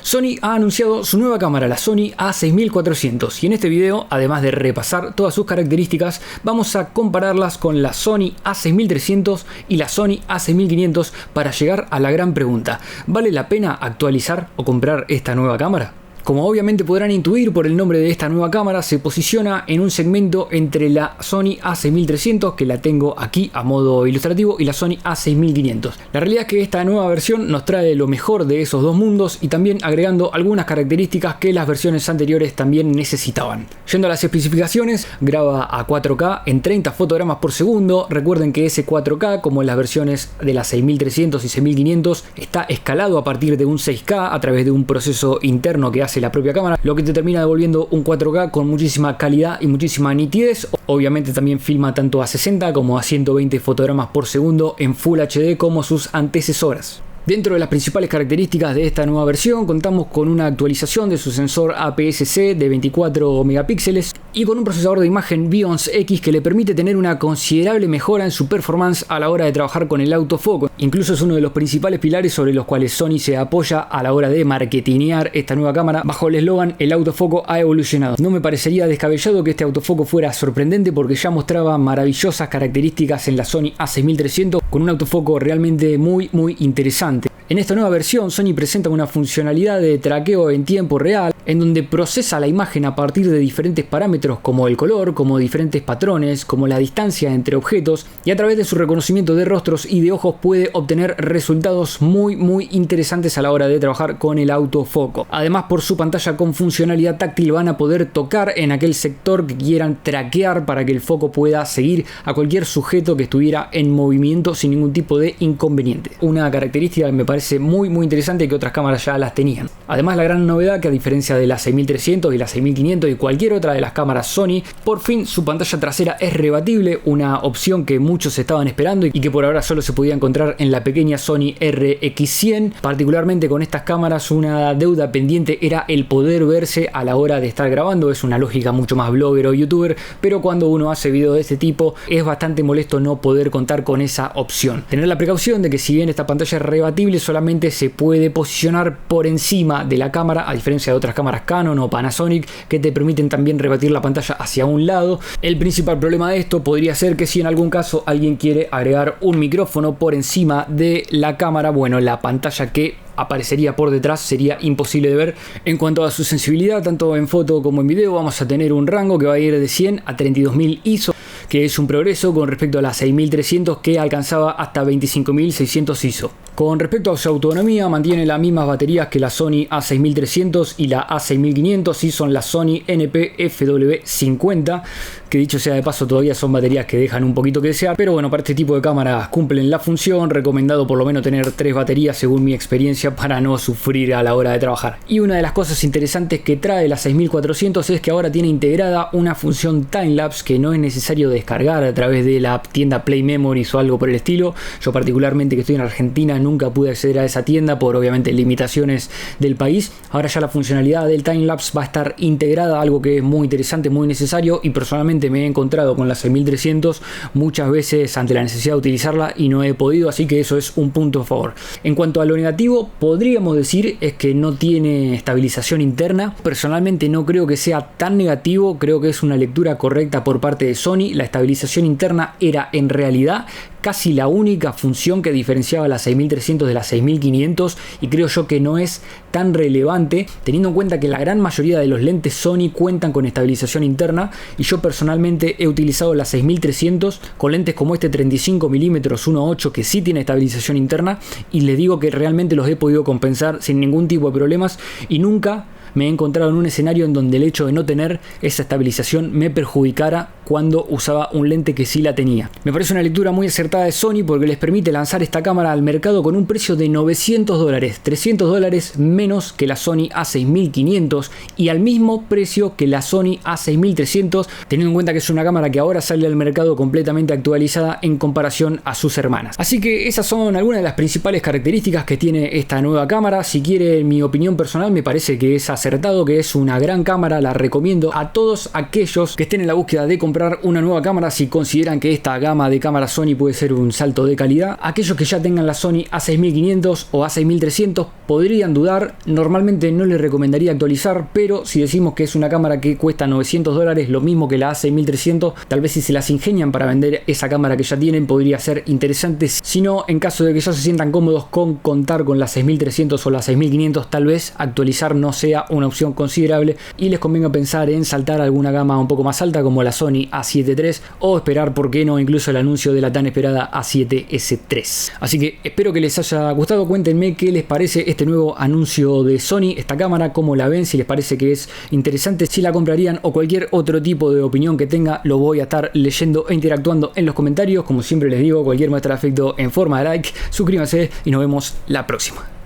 Sony ha anunciado su nueva cámara, la Sony A6400, y en este video, además de repasar todas sus características, vamos a compararlas con la Sony A6300 y la Sony A6500 para llegar a la gran pregunta: ¿vale la pena actualizar o comprar esta nueva cámara? Como obviamente podrán intuir por el nombre de esta nueva cámara, se posiciona en un segmento entre la Sony A6300, que la tengo aquí a modo ilustrativo, y la Sony A6500. La realidad es que esta nueva versión nos trae lo mejor de esos dos mundos y también agregando algunas características que las versiones anteriores también necesitaban. Yendo a las especificaciones, graba a 4K en 30 fotogramas por segundo. Recuerden que ese 4K, como en las versiones de la 6300 y 6500, está escalado a partir de un 6K a través de un proceso interno que hace la propia cámara, lo que te termina devolviendo un 4K con muchísima calidad y muchísima nitidez. Obviamente también filma tanto a 60 como a 120 fotogramas por segundo en Full HD como sus antecesoras. Dentro de las principales características de esta nueva versión, contamos con una actualización de su sensor APS-C de 24 megapíxeles y con un procesador de imagen Bions X que le permite tener una considerable mejora en su performance a la hora de trabajar con el autofoco. Incluso es uno de los principales pilares sobre los cuales Sony se apoya a la hora de marketinear esta nueva cámara bajo el eslogan "el autofoco ha evolucionado". No me parecería descabellado que este autofoco fuera sorprendente, porque ya mostraba maravillosas características en la Sony A6300 con un autofoco realmente muy interesante. En esta nueva versión, Sony presenta una funcionalidad de traqueo en tiempo real, en donde procesa la imagen a partir de diferentes parámetros como el color, como diferentes patrones, como la distancia entre objetos, y a través de su reconocimiento de rostros y de ojos puede obtener resultados muy interesantes a la hora de trabajar con el autofoco. Además, por su pantalla con funcionalidad táctil, van a poder tocar en aquel sector que quieran traquear para que el foco pueda seguir a cualquier sujeto que estuviera en movimiento sin ningún tipo de inconveniente. Una característica que me parece muy interesante, que otras cámaras ya las tenían. Además, la gran novedad, que a diferencia de la 6300 y la 6500 y cualquier otra de las cámaras Sony, por fin su pantalla trasera es rebatible, una opción que muchos estaban esperando y que por ahora solo se podía encontrar en la pequeña Sony RX100. Particularmente con estas cámaras, una deuda pendiente era el poder verse a la hora de estar grabando. Es una lógica mucho más blogger o youtuber, pero cuando uno hace videos de este tipo es bastante molesto no poder contar con esa opción. Tener la precaución de que, si bien esta pantalla es rebatible, solamente se puede posicionar por encima de la cámara, a diferencia de otras cámaras Canon o Panasonic que te permiten también rebatir la pantalla hacia un lado. El principal problema de esto podría ser que si en algún caso alguien quiere agregar un micrófono por encima de la cámara, bueno, la pantalla que aparecería por detrás sería imposible de ver. En cuanto a su sensibilidad, tanto en foto como en video, vamos a tener un rango que va a ir de 100 a 32.000 ISO, que es un progreso con respecto a la 6300, que alcanzaba hasta 25.600 ISO. Con respecto a su autonomía, mantiene las mismas baterías que la Sony A6300 y la A6500, y son las Sony NP-FW50, que dicho sea de paso todavía son baterías que dejan un poquito que desear, pero bueno, para este tipo de cámaras cumplen la función. Recomendado por lo menos tener 3 baterías según mi experiencia, para no sufrir a la hora de trabajar. Y una de las cosas interesantes que trae la 6400 es que ahora tiene integrada una función timelapse que no es necesario descargar a través de la tienda Play Memories o algo por el estilo. Yo particularmente, que estoy en Argentina, nunca pude acceder a esa tienda por obviamente limitaciones del país. Ahora ya la funcionalidad del timelapse va a estar integrada, algo que es muy interesante, muy necesario, y personalmente me he encontrado con la 6300 muchas veces ante la necesidad de utilizarla y no he podido, así que eso es un punto a favor. En cuanto a lo negativo, podríamos decir es que no tiene estabilización interna. Personalmente no creo que sea tan negativo, creo que es una lectura correcta por parte de Sony. La estabilización interna era en realidad casi la única función que diferenciaba la 6300 de la 6500, y creo yo que no es tan relevante teniendo en cuenta que la gran mayoría de los lentes Sony cuentan con estabilización interna, y yo personalmente he utilizado la 6300 con lentes como este 35mm 1.8 que sí tiene estabilización interna, y les digo que realmente los he podido compensar sin ningún tipo de problemas, y nunca me he encontrado en un escenario en donde el hecho de no tener esa estabilización me perjudicara cuando usaba un lente que sí la tenía. Me parece una lectura muy acertada de Sony, porque les permite lanzar esta cámara al mercado con un precio de $900, $300 menos que la Sony A6500 y al mismo precio que la Sony A6300, teniendo en cuenta que es una cámara que ahora sale al mercado completamente actualizada en comparación a sus hermanas. Así que esas son algunas de las principales características que tiene esta nueva cámara. Si quieren mi opinión personal, me parece que esa acertado, que es una gran cámara. La recomiendo a todos aquellos que estén en la búsqueda de comprar una nueva cámara, si consideran que esta gama de cámaras Sony puede ser un salto de calidad. Aquellos que ya tengan la Sony a6500 o a6300 podrían dudar. Normalmente no les recomendaría actualizar, pero si decimos que es una cámara que cuesta $900, lo mismo que la a6300, tal vez si se las ingenian para vender esa cámara que ya tienen, podría ser interesante. Si no, en caso de que ya se sientan cómodos con contar con la 6300 o la 6500, tal vez actualizar no sea una opción considerable y les convenga pensar en saltar a alguna gama un poco más alta como la Sony A7 III o esperar, por qué no, incluso el anuncio de la tan esperada A7S III. Así que espero que les haya gustado. Cuéntenme qué les parece este nuevo anuncio de Sony, esta cámara, cómo la ven, si les parece que es interesante, si la comprarían o cualquier otro tipo de opinión que tenga. Lo voy a estar leyendo e interactuando en los comentarios. Como siempre les digo, cualquier muestra de afecto en forma de like, suscríbanse y nos vemos la próxima.